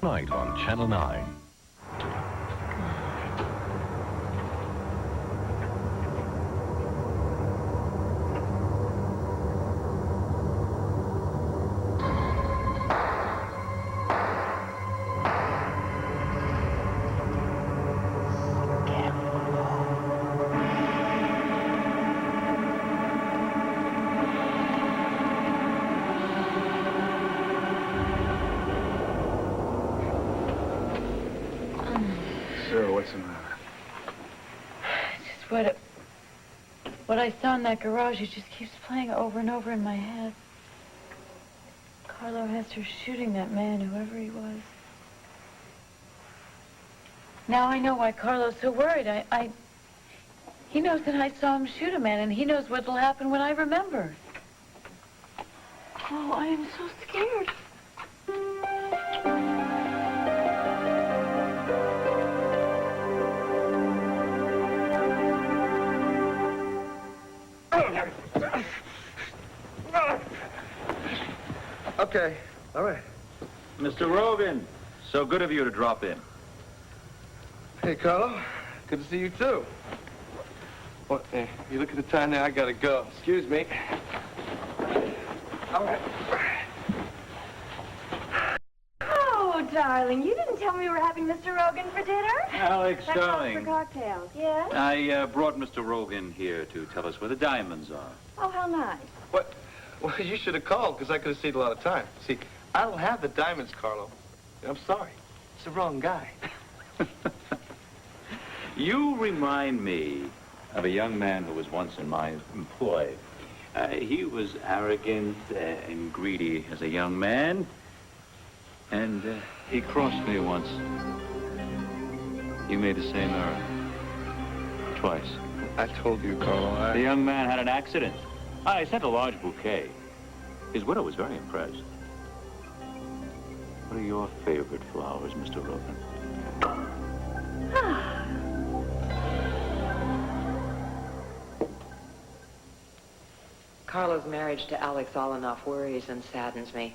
night on Channel 9. What's the matter? Just what I saw in that garage, it just keeps playing over and over in my head. Carlo Hester shooting that man, whoever he was. Now I know why Carlo's so worried. He knows that I saw him shoot a man, and he knows what'll happen when I remember. Oh, I am so scared. Okay, all right. Mr. Rogan, so good of you to drop in. Hey, Carlo. Good to see you, too. What, hey, you look at the time now, I gotta go. Excuse me. All right. Oh, darling, you didn't tell me we were having Mr. Rogan for dinner? Alex, That calls darling. for cocktails, yes? I brought Mr. Rogan here to tell us where the diamonds are. Oh, how nice. What? Well, you should have called, because I could have saved a lot of time. See, I don't have the diamonds, Carlo. I'm sorry. It's the wrong guy. You remind me of a young man who was once in my employ. He was arrogant and greedy as a young man, and he crossed me once. You made the same error. Twice. I told you, Carlo. The young man had an accident. I sent a large bouquet. His widow was very impressed. What are your favorite flowers, Mr. Rogan? Carlo's marriage to Alex Olenoff worries and saddens me.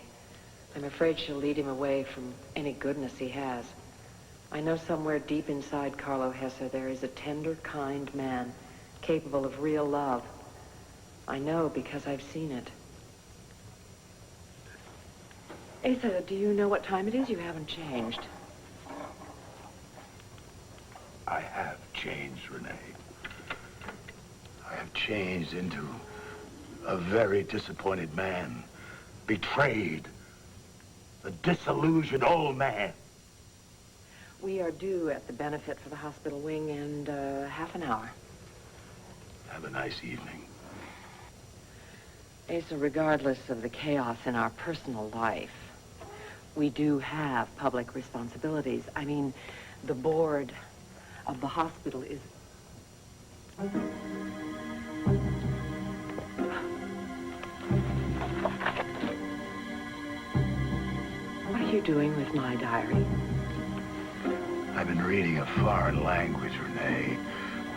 I'm afraid she'll lead him away from any goodness he has. I know somewhere deep inside Carlo Hesse there is a tender, kind man, capable of real love. I know because I've seen it. Asa, do you know what time it is? You haven't changed. I have changed, Renee. I have changed into a very disappointed man, betrayed, a disillusioned old man. We are due at the benefit for the hospital wing in half an hour. Have a nice evening. Asa, regardless of the chaos in our personal life, we do have public responsibilities. I mean, the board of the hospital is... What are you doing with my diary? I've been reading a foreign language, Renee.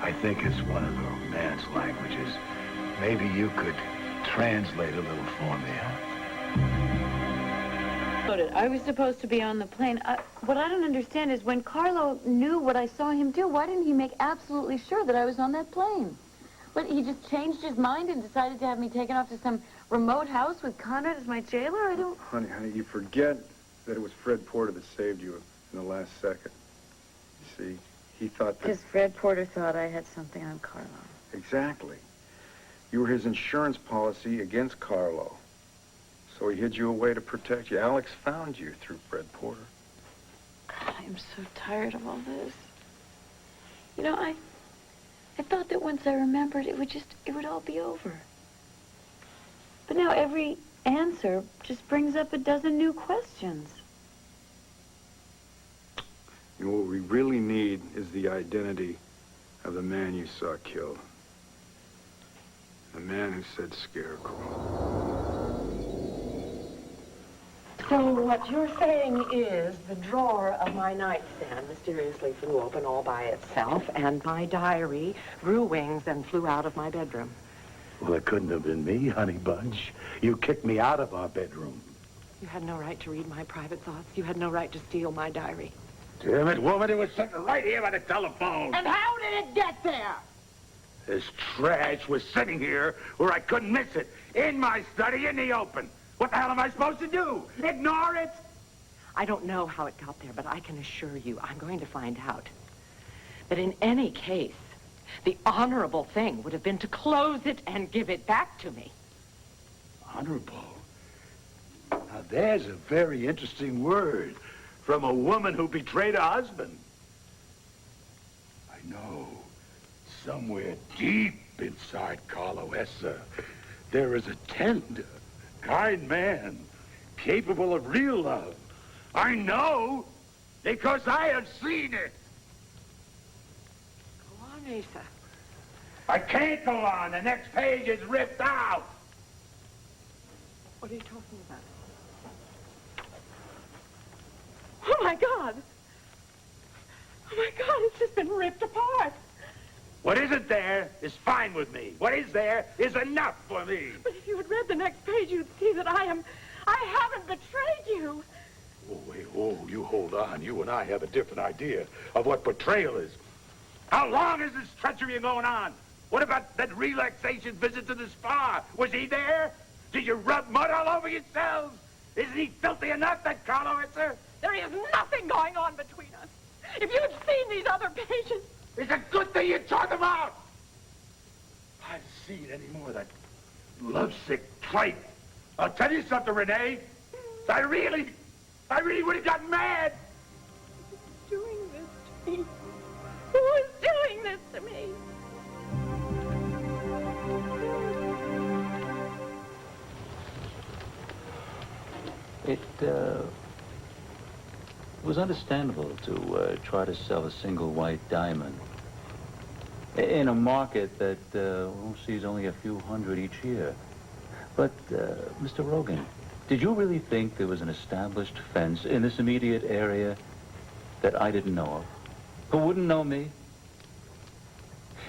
I think it's one of the romance languages. Maybe you could translate a little for me, huh? I was supposed to be on the plane. What I don't understand is when Carlo knew what I saw him do, why didn't he make absolutely sure that I was on that plane? But he just changed his mind and decided to have me taken off to some remote house with Conrad as my jailer? I don't... Honey, you forget that it was Fred Porter that saved you in the last second. You see, he thought that... Because Fred Porter thought I had something on Carlo. Exactly. You were his insurance policy against Carlo. So he hid you away to protect you. Alex found you through Fred Porter. God, I'm so tired of all this. You know, I thought that once I remembered, it would all be over. But now every answer just brings up a dozen new questions. And what we really need is the identity of the man you saw killed. The man who said scarecrow. So what you're saying is the drawer of my nightstand mysteriously flew open all by itself, and my diary grew wings and flew out of my bedroom. Well, it couldn't have been me, honey bunch. You kicked me out of our bedroom. You had no right to read my private thoughts. You had no right to steal my diary. Damn it, woman, it was sitting right here by the telephone. And how did it get there? This trash was sitting here where I couldn't miss it. In my study, in the open. What the hell am I supposed to do? Ignore it? I don't know how it got there, but I can assure you I'm going to find out. But in any case, the honorable thing would have been to close it and give it back to me. Honorable? Now, there's a very interesting word from a woman who betrayed a husband. I know. Somewhere deep inside Carlo Asa, there is a tender, kind man, capable of real love. I know, because I have seen it. Go on, Asa. I can't go on. The next page is ripped out. What are you talking about? Oh, my God. Oh, my God, it's just been ripped apart. What isn't there is fine with me. What is there is enough for me. But if you had read the next page, you'd see that I haven't betrayed you. Oh, wait, you hold on. You and I have a different idea of what betrayal is. How long has this treachery going on? What about that relaxation visit to the spa? Was he there? Did you rub mud all over yourselves? Isn't he filthy enough, that Carlo, sir? There is nothing going on between us. If you'd seen these other pages... It's a good thing you tore them out. If I'd seen any more of that lovesick tripe. I'll tell you something, Renee. I really would have gotten mad. Who's doing this to me? Who is doing this to me? It was understandable to try to sell a single white diamond in a market that sees only a few hundred each year. But, Mr. Rogan, did you really think there was an established fence in this immediate area that I didn't know of? Who wouldn't know me?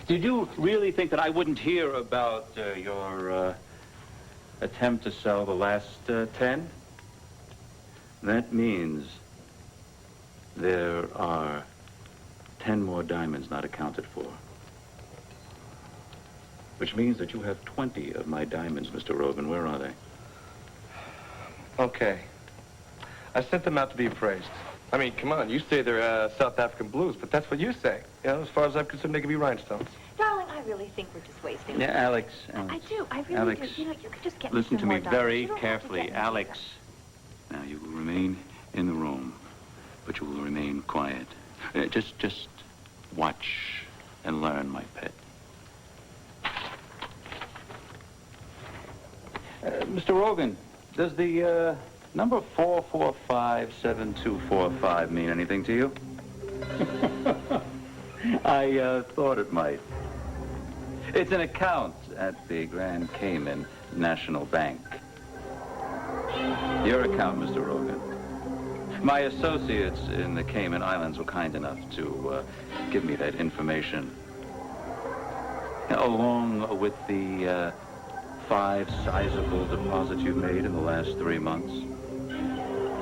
Did you really think that I wouldn't hear about your attempt to sell the last 10? That means there are 10 more diamonds not accounted for. Which means that you have 20 of my diamonds, Mr. Rogan. Where are they? Okay. I sent them out to be appraised. I mean, come on, you say they're South African blues, but that's what you say. You know, as far as I'm concerned, they could be rhinestones. Darling, I really think we're just wasting Yeah, Alex. I do. I really Alex, do. You know, you could just get listen me to some me more diamonds. very You don't have to carefully. get me Alex, now you will remain in the room, but you will remain quiet. Just watch and learn, my pet. Mr. Rogan, does the number 4457245 mean anything to you? I thought it might. It's an account at the Grand Cayman National Bank. Your account, Mr. Rogan. My associates in the Cayman Islands were kind enough to give me that information, along with the 5 sizable deposits you've made in the last 3 months.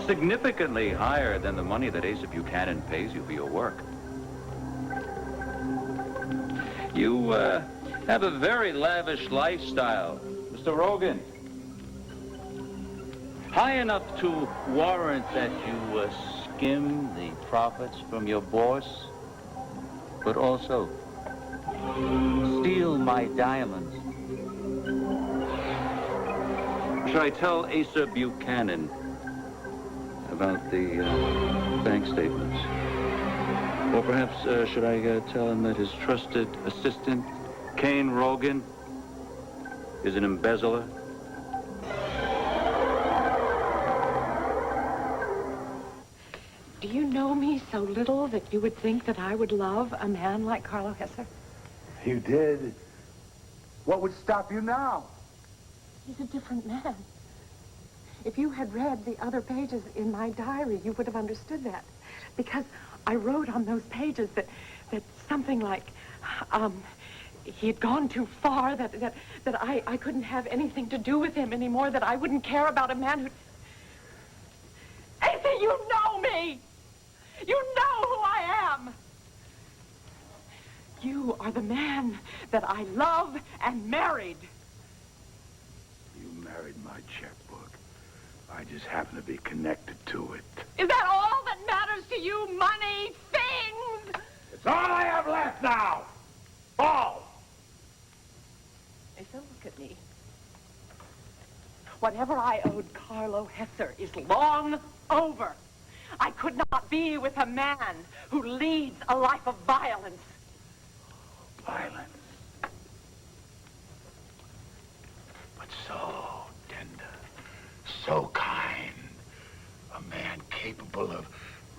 Significantly higher than the money that Asa Buchanan pays you for your work. You have a very lavish lifestyle, Mr. Rogan. High enough to warrant that you skim the profits from your boss, but also steal my diamonds. Should I tell Asa Buchanan about the bank statements? Or perhaps should I tell him that his trusted assistant, Kane Rogan, is an embezzler? Do you know me so little that you would think that I would love a man like Carlo Asa? You did. What would stop you now? He's a different man. If you had read the other pages in my diary, you would have understood that. Because I wrote on those pages that something like, he had gone too far, that I couldn't have anything to do with him anymore, that I wouldn't care about a man who... You know me! You know who I am! You are the man that I love and married. You married my checkbook. I just happen to be connected to it. Is that all that matters to you? Money? Things? It's all I have left now! All! Asa, look at me. Whatever I owed Carlo Hesser is long over. I could not be with a man who leads a life of violence. Violence. But so tender, so kind. A man capable of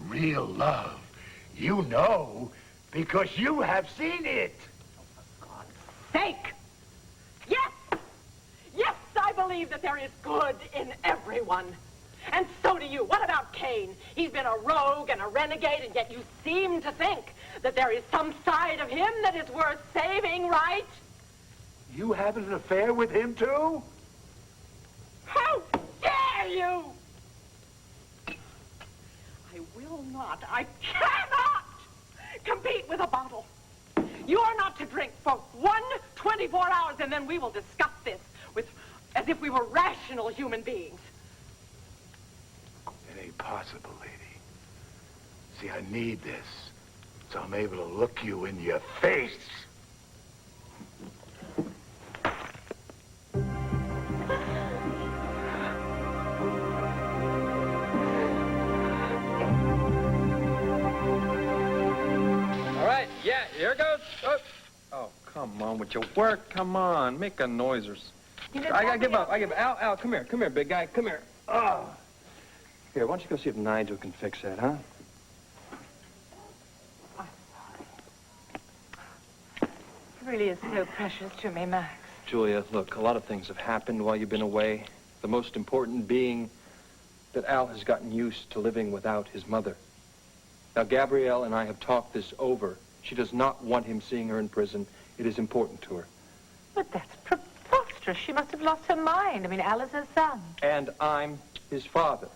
real love. You know, because you have seen it. For God's sake! Yes! Yes, I believe that there is good in everyone. And so do you. What about Cain? He's been a rogue and a renegade, and yet you seem to think that there is some side of him that is worth saving, right? You having an affair with him, too? How dare you! I will not, I cannot compete with a bottle. You are not to drink for 24 hours, and then we will discuss this as if we were rational human beings. It ain't possible, lady. See, I need this, so I'm able to look you in your face. All right, yeah, here it goes. Oh, come on with your work. Come on, make a noise or... I give up. Al, come here, big guy. Come here. Oh. Here, why don't you go see if Nigel can fix that, huh? It really is so precious to me, Max. Julia, look, a lot of things have happened while you've been away. The most important being that Al has gotten used to living without his mother. Now, Gabrielle and I have talked this over. She does not want him seeing her in prison. It is important to her. But that's preposterous. She must have lost her mind. I mean, Al is her son. And I'm his father.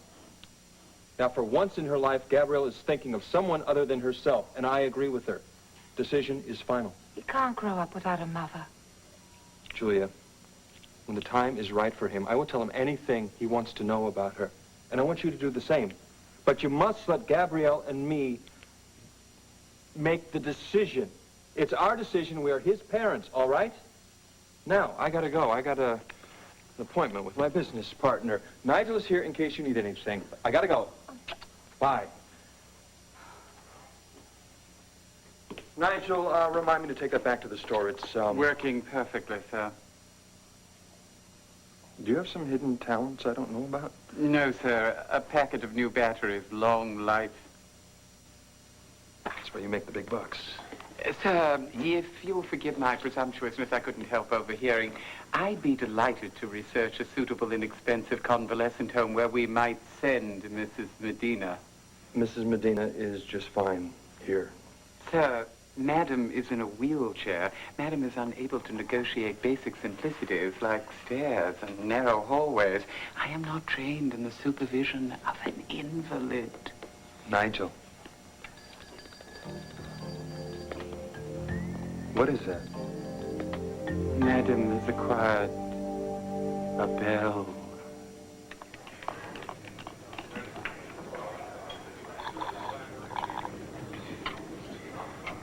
Now, for once in her life, Gabrielle is thinking of someone other than herself, and I agree with her. Decision is final. He can't grow up without a mother. Julia, when the time is right for him, I will tell him anything he wants to know about her. And I want you to do the same. But you must let Gabrielle and me make the decision. It's our decision. We are his parents, all right? Now, I gotta go. I got an appointment with my business partner. Nigel is here in case you need anything. I gotta go. Bye. Nigel, remind me to take that back to the store. It's, Working perfectly, sir. Do you have some hidden talents I don't know about? No, sir. A packet of new batteries, long life. That's where you make the big bucks. Sir, if you'll forgive my presumptuousness, I couldn't help overhearing. I'd be delighted to research a suitable, inexpensive convalescent home where we might send Mrs. Medina. Mrs. Medina is just fine here. Sir, Madam is in a wheelchair. Madam is unable to negotiate basic simplicities like stairs and narrow hallways. I am not trained in the supervision of an invalid. Nigel. What is that? Madam has acquired a bell.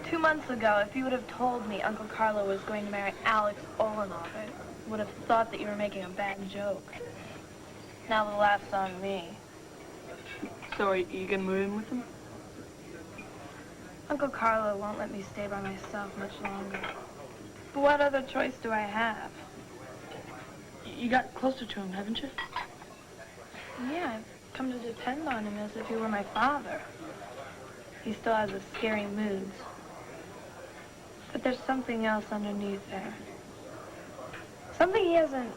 Two months ago, if you would have told me Uncle Carlo was going to marry Alex Olanoff, I would have thought that you were making a bad joke. Now the laugh's on me. So are you gonna move in with him? Uncle Carlo won't let me stay by myself much longer. But what other choice do I have? You got closer to him, haven't you? Yeah, I've come to depend on him as if he were my father. He still has the scary moods. But there's something else underneath there. Something he hasn't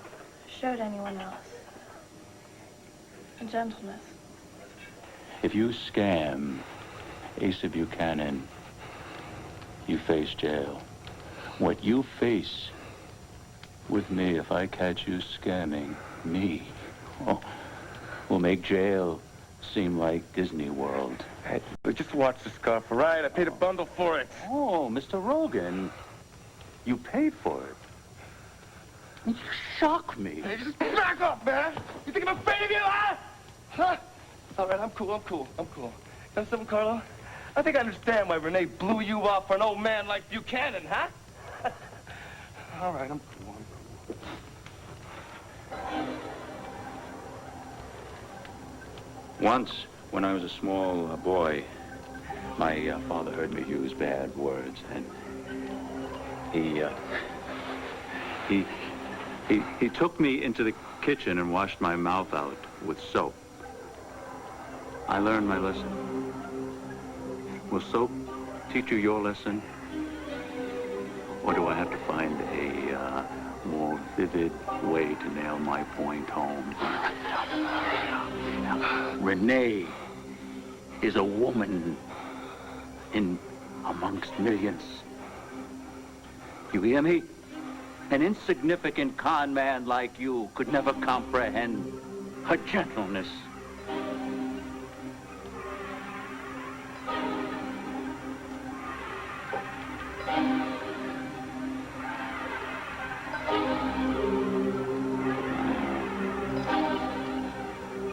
showed anyone else. A gentleness. If you scam Asa Buchanan, you face jail. What you face with me if I catch you scamming me will make jail seem like Disney World. Hey, just watch the scarf, all right? I paid a bundle for it. Oh, Mr. Rogan, you paid for it. You shock me. Hey, just back off, man. You think I'm afraid of you, huh? Huh? All right, I'm cool. You know something, Carlo? I think I understand why Renee blew you off for an old man like Buchanan, huh? All right, I'm cool. Once, when I was a small boy, my father heard me use bad words, and he took me into the kitchen and washed my mouth out with soap. I learned my lesson. Will soap teach you your lesson? Or do I have to find a more vivid way to nail my point home? Renee is a woman in amongst millions. You hear me? An insignificant con man like you could never comprehend her gentleness.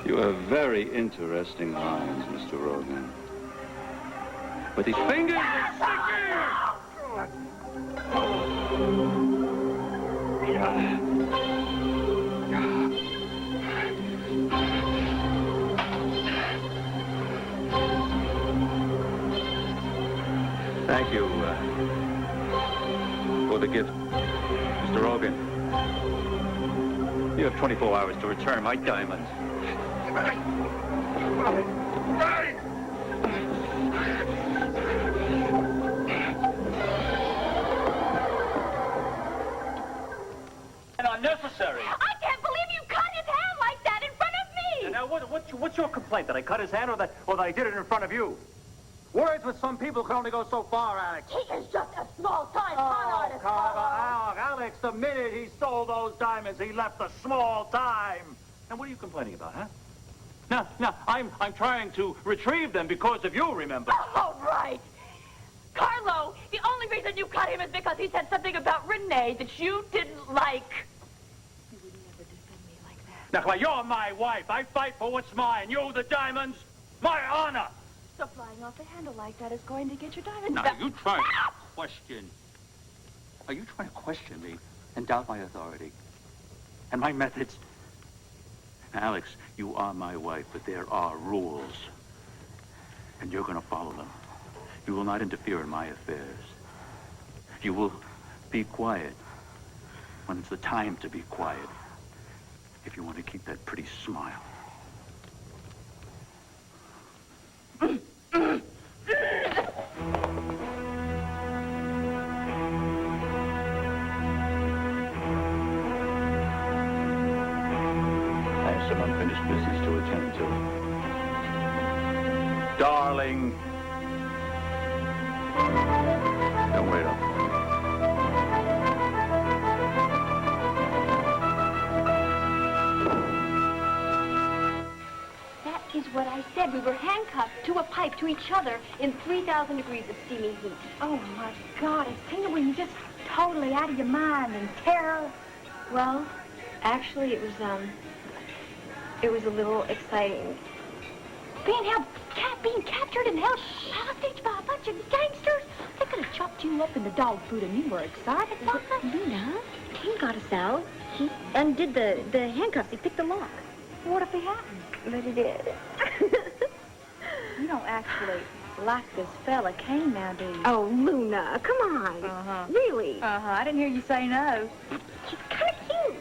You have very interesting lines, Mr. Rogan. But these fingers are sticky! Thank you for the gift, Mr. Rogan. You have 24 hours to return my diamonds. And unnecessary. I can't believe you cut his hand like that in front of me! And now, what's your complaint? That I cut his hand or that I did it in front of you? Words with some people can only go so far, Alex. He is just a small-time con artist, Carlo. Alex, the minute he stole those diamonds, he left a small time. And what are you complaining about, huh? Now, I'm trying to retrieve them because of you, remember? Oh, right. Carlo, the only reason you cut him is because he said something about Renee that you didn't like. You would never defend me like that. Now, you're my wife. I fight for what's mine. You, the diamonds, my honor. So flying off the handle like that is going to get your diamonds Now, back. Are you trying to question me and doubt my authority and my methods? Alex, you are my wife, but there are rules, and you're going to follow them. You will not interfere in my affairs. You will be quiet when it's the time to be quiet, if you want to keep that pretty smile. Some unfinished business to attend to. Darling. Don't wait up for me. That is what I said. We were handcuffed to a pipe to each other in 3,000 degrees of steamy heat. Oh, my God. I've seen it when you're just totally out of your mind in terror. Well, actually, it was a little exciting. Being captured and held hostage by a bunch of gangsters? They could have chopped you up into dog food and you were excited, Luna, King got us out. He undid the handcuffs. He picked the lock. What if he hadn't? But he did. You don't actually like this fella Kane now, do you? Oh, Luna, come on. Uh-huh. Really? Uh-huh. I didn't hear you say no. He's kind of cute.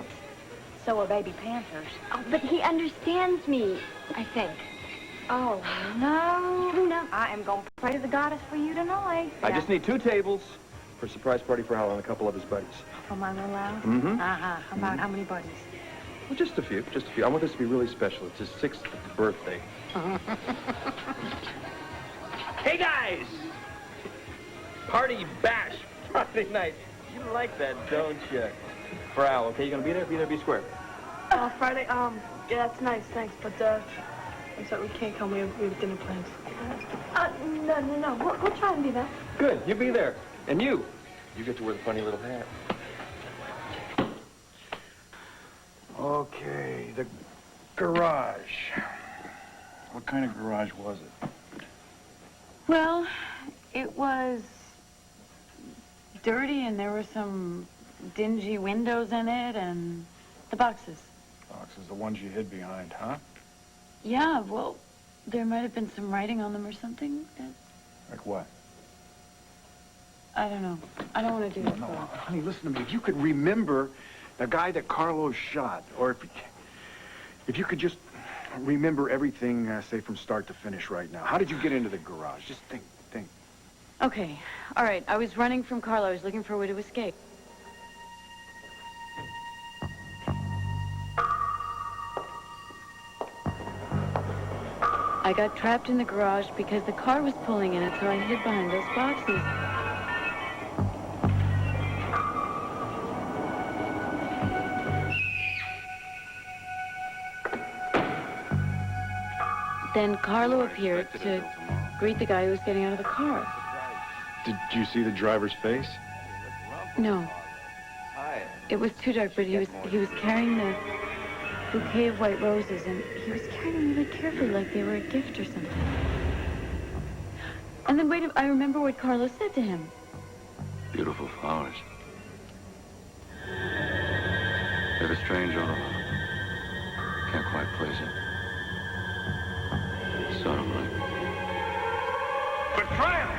So are baby panthers. Oh, but he understands me, I think. Oh, no. Luna. I am going to pray to the goddess for you tonight. I just need 2 tables for a surprise party for Hal and a couple of his buddies. For my little Al? Mm-hmm. Uh-huh. How many buddies? Well, just a few. I want this to be really special. It's his 6th birthday. Hey, guys! Party bash Friday night. You like that, don't you? For Al, okay? You gonna be there? Be there, be square. Friday, yeah, that's nice, thanks, but, I'm sorry, we can't come. We have dinner plans. No. We'll try and be there. Good, you be there. And you get to wear the funny little hat. Okay, the garage. What kind of garage was it? Well, it was dirty, and there were some dingy windows in it, and the boxes. Boxes, the ones you hid behind, huh? Yeah, well, there might have been some writing on them or something. Like what? I don't know. I don't want to do it. No, honey, listen to me. If you could remember the guy that Carlo shot, or if you could just remember everything, say, from start to finish right now. How did you get into the garage? Just think. Okay. All right. I was running from Carlo. I was looking for a way to escape. I got trapped in the garage because the car was pulling in it, so I hid behind those boxes. Then Carlo appeared to greet the guy who was getting out of the car. Did you see the driver's face? No. It was too dark, but he was carrying the bouquet of white roses, and he was carrying them really carefully, like they were a gift or something. And then I remember what Carlo said to him. Beautiful flowers. They have a strange odor. Can't quite place it. Sort of like... Betrayal!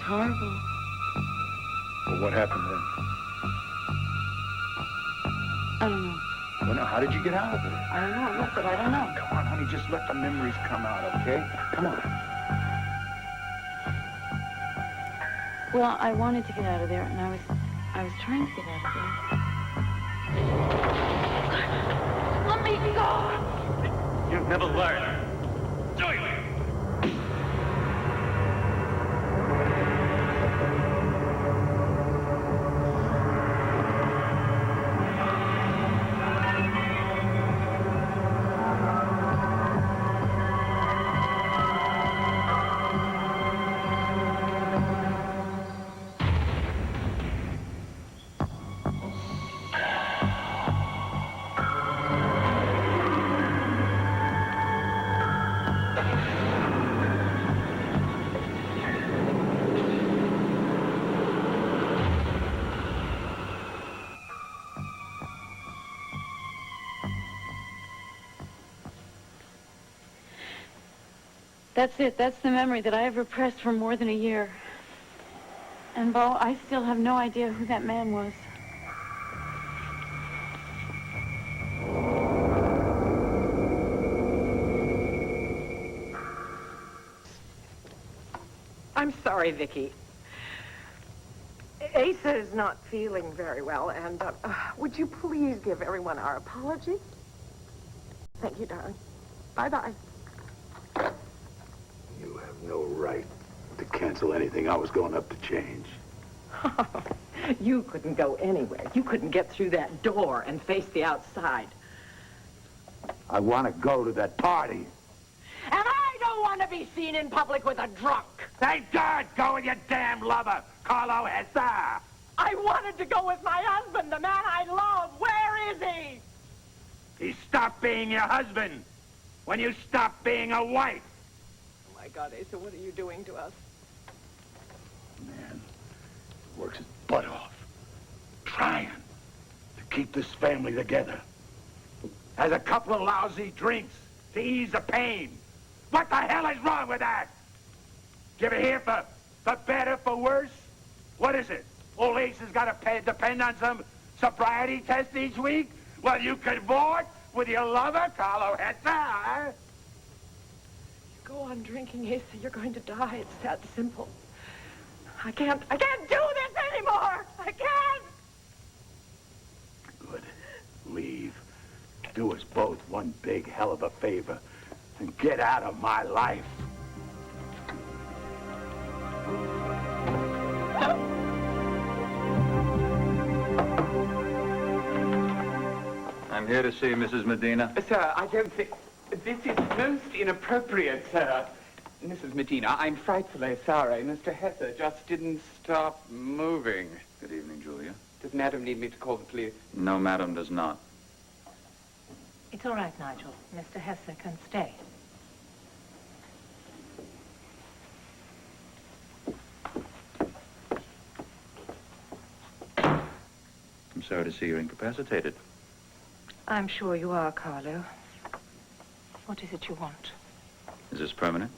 Horrible. Well, what happened then? I don't know. Well, now, how did you get out of it? I don't know. Look, but I don't know. Come on, honey, just let the memories come out, okay? Come on. Well, I wanted to get out of there, and I was trying to get out of there. Let me go! You've never learned. Do it! That's it. That's the memory that I have repressed for more than a year. And, Bo, I still have no idea who that man was. I'm sorry, Vicky. Asa is not feeling very well, and would you please give everyone our apology? Thank you, darling. Bye-bye. You have no right to cancel anything I was going up to change. You couldn't go anywhere. You couldn't get through that door and face the outside. I want to go to that party. And I don't want to be seen in public with a drunk. Thank God! Go with your damn lover, Carlo Asa! I wanted to go with my husband, the man I love. Where is he? He stopped being your husband when you stopped being a wife. Oh, my God, Asa, what are you doing to us? Man works his butt off, trying to keep this family together. Has a couple of lousy drinks to ease the pain. What the hell is wrong with that? You ever hear for better, for worse? What is it? Old Ace has got to depend on some Sobriety test each week? Well, you cavort with your lover, Carlo Hessa, huh? Go on drinking, Asa. You're going to die. It's that simple. I can't do this anymore. I can't. Good. Leave. Do us both one big hell of a favor and get out of my life. I'm here to see Mrs. Medina. Sir, I don't think... This is most inappropriate, sir. Mrs. Medina, I'm frightfully sorry. Mr. Hesse just didn't stop moving. Good evening, Julia. Does Madam need me to call the police? No, Madam does not. It's all right, Nigel. Mr. Hesse can stay. I'm sorry to see you're incapacitated. I'm sure you are, Carlo. What is it you want? Is this permanent?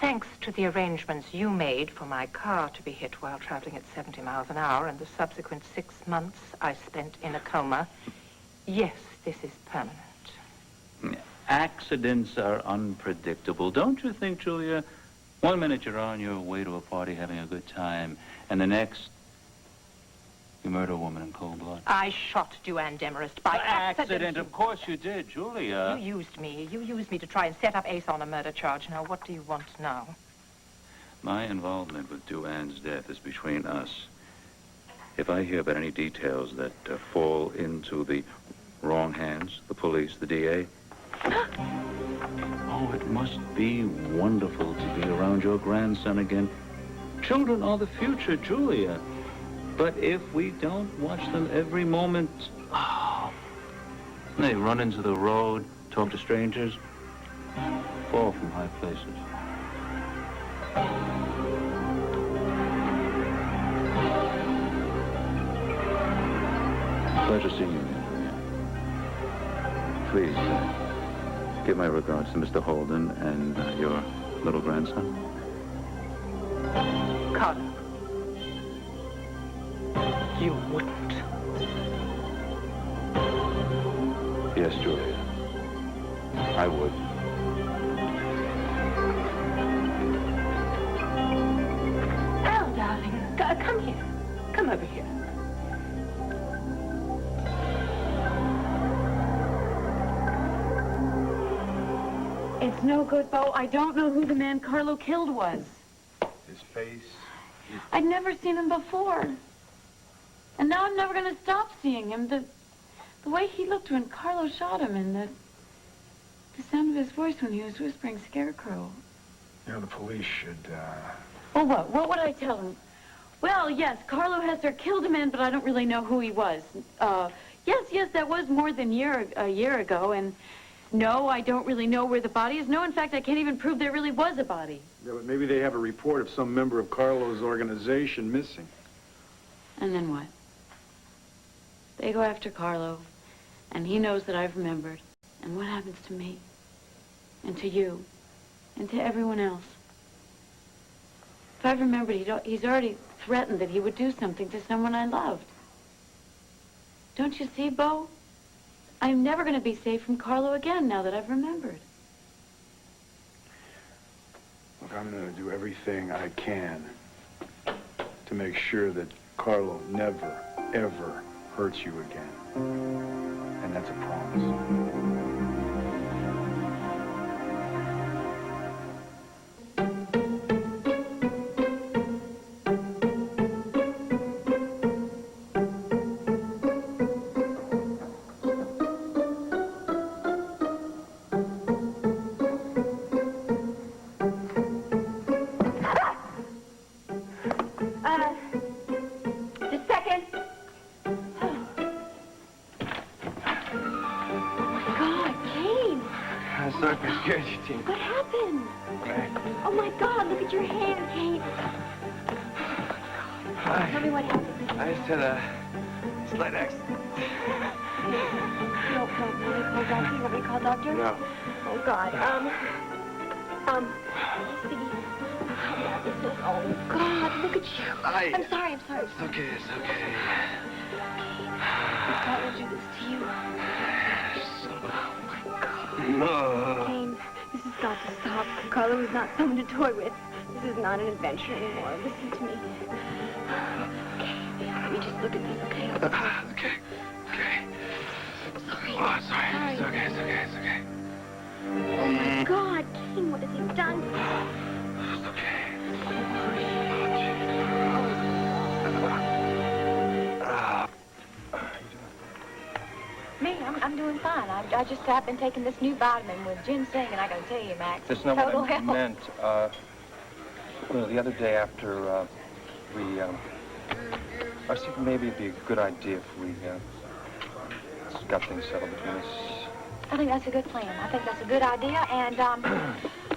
Thanks to the arrangements you made for my car to be hit while traveling at 70 miles an hour and the subsequent 6 months I spent in a coma, yes, this is permanent. Accidents are unpredictable. Don't you think, Julia? One minute you're on your way to a party having a good time, and the next, you murder a woman in cold blood. I shot Duane Demarest by accident. Of course you did, Julia. You used me. You used me to try and set up Asa on a murder charge. Now, what do you want now? My involvement with Duane's death is between us. If I hear about any details that fall into the wrong hands, the police, the DA... Oh, it must be wonderful to be around your grandson again. Children are the future, Julia. But if we don't watch them every moment, they run into the road, talk to strangers, fall from high places. Pleasure seeing you, Julia. Please, give my regards to Mr. Holden and your little grandson. Carlo. You wouldn't. Yes, Julia. I would. Al, darling, come here. Come over here. It's no good, Bo. I don't know who the man Carlo killed was. His face. I'd never seen him before. And now I'm never going to stop seeing him. The way he looked when Carlo shot him and the sound of his voice when he was whispering Scarecrow. You know, the police should, Well, what? What would I tell him? Well, yes, Carlo Hesser killed a man, but I don't really know who he was. Yes, that was more than a year ago, and no, I don't really know where the body is. No, in fact, I can't even prove there really was a body. Yeah, but maybe they have a report of some member of Carlo's organization missing. And then what? They go after Carlo, and he knows that I've remembered. And what happens to me? And to you? And to everyone else? If I've remembered, he's already threatened that he would do something to someone I loved. Don't you see, Bo? I'm never going to be safe from Carlo again now that I've remembered. Look, I'm going to do everything I can to make sure that Carlo never, ever hurts you again. And that's a promise. What happened? Oh, my God, look at your hand, Kate. Tell me what happened. I just had a slight accident. No, you want me to call doctor? You want me to call doctor? No. Oh, God. Ziggy. Oh, God, look at you. I'm sorry. It's okay. Why would I do this to you? No. Kane, this has got to stop. Carlo is not someone to toy with. This is not an adventure anymore. Listen to me. Okay, let me just look at this, okay? Okay. Sorry. Oh, sorry. It's okay. Oh, my God, Kane, what has he done? It's okay. Me, I'm doing fine. I've been taking this new vitamin with ginseng, and I gotta tell you, Max, That's not total what I health. meant. The other day after I think maybe it'd be a good idea if we got things settled between us. I think that's a good plan. I think that's a good idea, and I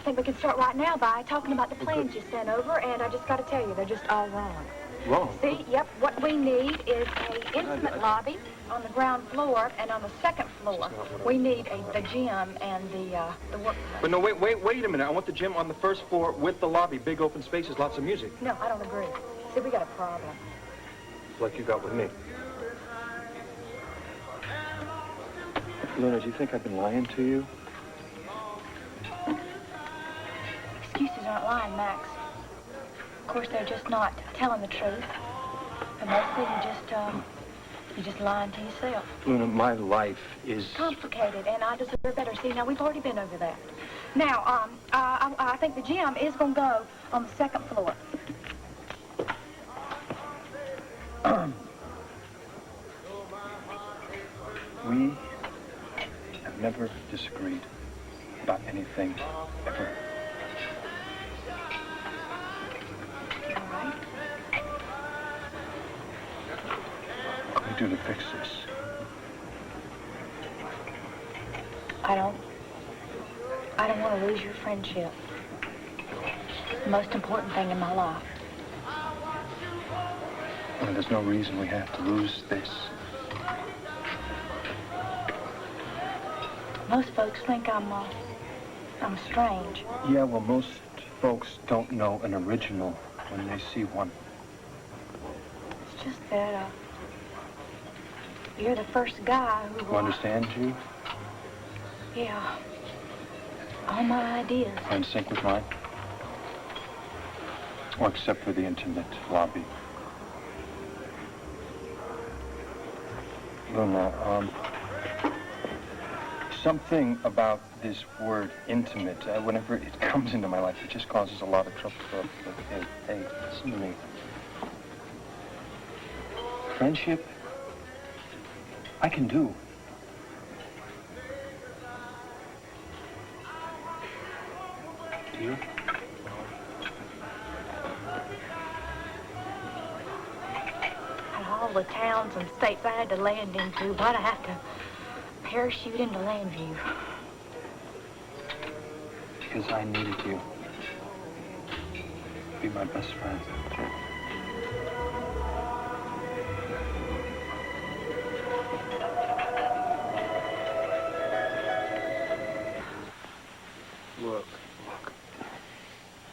think we can start right now by talking about the plans you sent over, and I just gotta tell you, they're just all wrong. Wrong? See, yep, what we need is an intimate lobby on the ground floor, and on the second floor, we need the gym and the workplace. But no, wait a minute. I want the gym on the first floor with the lobby, big open spaces, lots of music. No, I don't agree. See, we got a problem. Like you got with me. Luna, do you think I've been lying to you? Excuses aren't lying, Max. Of course, they're just not telling the truth. And mostly you're just lying to yourself. Luna, my life is Complicated, and I deserve better. See, now we've already been over that. Now, I think the gym is going to go on the second floor. We have never disagreed about anything, ever. All right? What can we do to fix this? I don't want to lose your friendship. It's the most important thing in my life. Well, there's no reason we have to lose this. Most folks think I'm strange. Yeah, well, most folks don't know an original when they see one. It's just that, you're the first guy who... Who understands you? Yeah. All my ideas. Are in sync with mine? Well, except for the intimate lobby. Luna, something about this word intimate, whenever it comes into my life, it just causes a lot of trouble. Hey, listen to me. Friendship, I can do. Do you? Out of all the towns and states I had to land into, why'd I have to parachute into Landview? Because I needed you. Be my best friend. Look.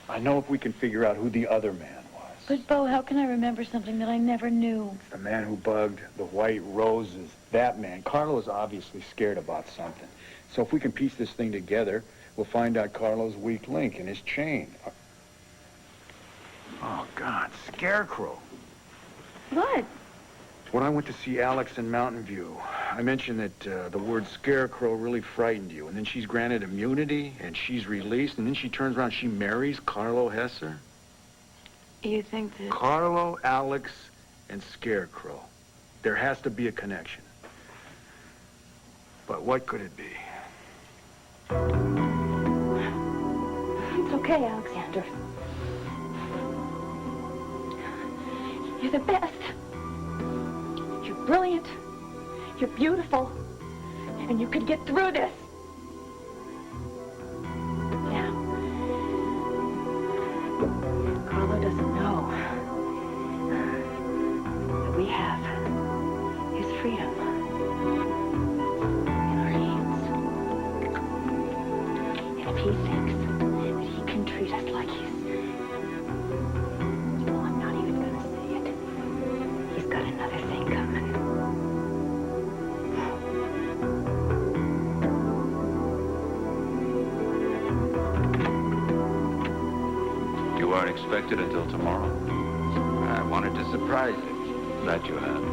I know if we can figure out who the other man was. But, Bo, how can I remember something that I never knew? The man who bugged the white roses. That man. Carlo's obviously scared about something. So if we can piece this thing together, we'll find out Carlo's weak link in his chain. Oh, God. Scarecrow. What? When I went to see Alex in Mountain View, I mentioned that the word scarecrow really frightened you. And then she's granted immunity, and she's released, and then she turns around, she marries Carlo Hesser. You think that... Carlo, Alex, and Scarecrow. There has to be a connection. But what could it be? It's okay, Alexander. You're the best. You're brilliant. You're beautiful. And you can get through this. Now, Carlo doesn't know that we have his freedom in our hands. And if he thinks that expect it until tomorrow. I wanted to surprise you. That you have.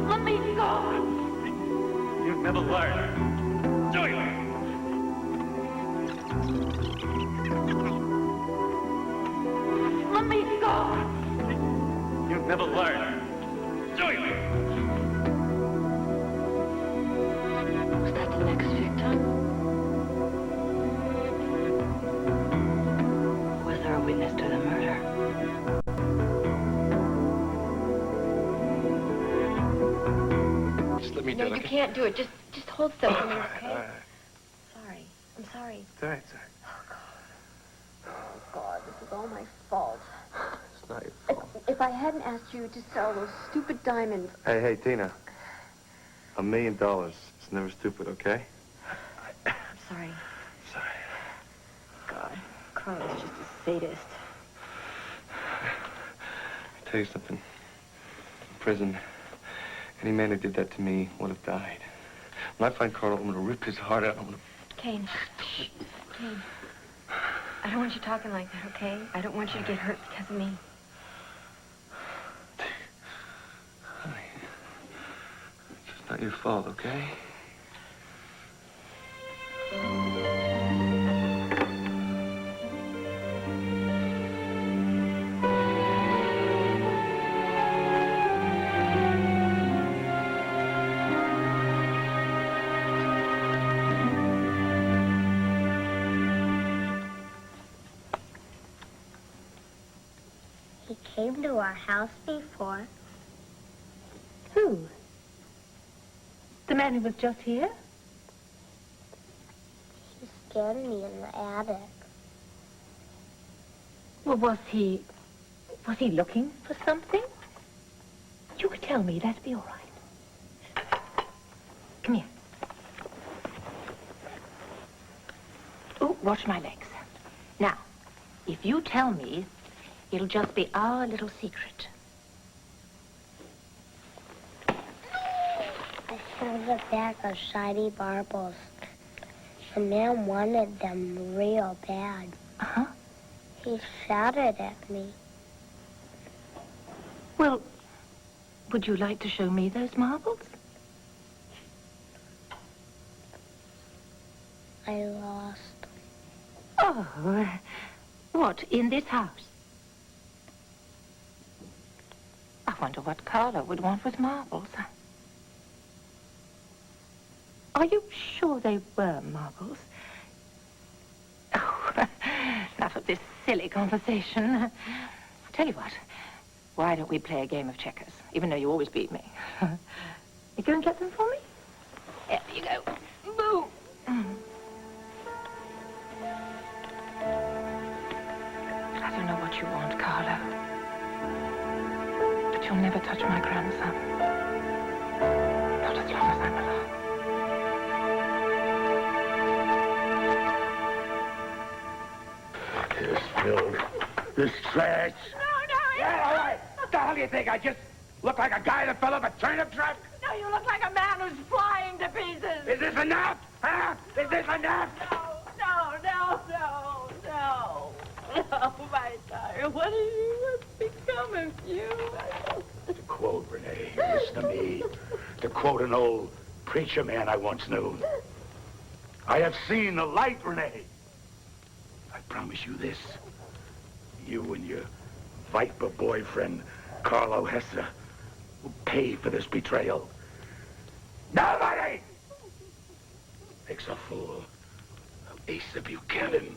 Let me go. You'd never learn. Do you? Let me go. You'd never learn. Do you? Was that the next victim? Was there a witness to the murder? Just let me do No, it, you okay? can't do it. Just hold still for me, okay? Sorry. I'm sorry. It's all right, it's all right. Oh, God, this is all my fault. It's not your fault. If I hadn't asked you to sell those stupid diamonds... Hey, Tina. $1 million. It's never stupid, okay? I'm sorry. Sorry. God, Carlo's just a sadist. I'll tell you something. In prison, any man who did that to me would have died. When I find Carlo, I'm going to rip his heart out. I'm going to... Kane. Kane. I don't want you talking like that, okay? I don't want you to get hurt because of me. Honey, it's not your fault, okay? He came to our house before. Who? The man who was just here? He scared me in the attic. Well, was he looking for something? You could tell me, that'd be all right. Come here. Oh, watch my legs. Now, if you tell me, it'll just be our little secret. I found a bag of shiny marbles. The man wanted them real bad. Uh-huh. He shouted at me. Well, would you like to show me those marbles? I lost. Oh, what, in this house? I wonder what Carlo would want with marbles. Are you sure they were marbles? Oh, enough of this silly conversation. I'll tell you what, why don't we play a game of checkers, even though you always beat me? You go and get them for me? There you go. Boom. I don't know what you want, Carlo. But you'll never touch my grandson. Not as long as I'm alive. This filth, this trash. No, Yeah, all right. What the hell do you think? I just look like a guy that fell off a turnip truck? No, you look like a man who's flying to pieces. Is this enough? Huh? Is this enough? No, my darling. What's become of you? To quote Renee, listen to me. To quote an old preacher man I once knew. I have seen the light, Renee. I promise you this. You and your viper boyfriend, Carlo Hesse, will pay for this betrayal. Nobody makes a fool of Asa Buchanan.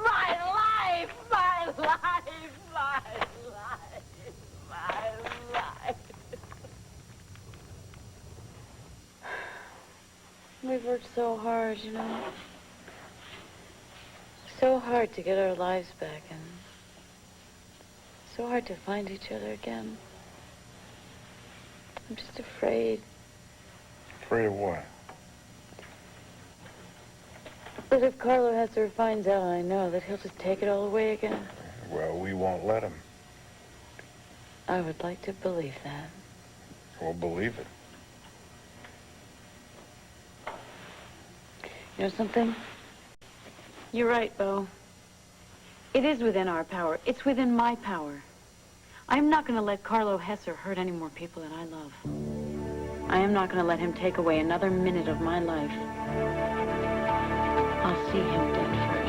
My life. We've worked so hard, you know. So hard to get our lives back, and so hard to find each other again. I'm just afraid. Afraid of what? That if Carlo Hesser finds out I know, that he'll just take it all away again. Well, we won't let him. I would like to believe that. We'll believe it. You know something? You're right, Bo. It is within our power. It's within my power. I'm not going to let Carlo Hesser hurt any more people that I love. I am not going to let him take away another minute of my life. I'll see him dead first.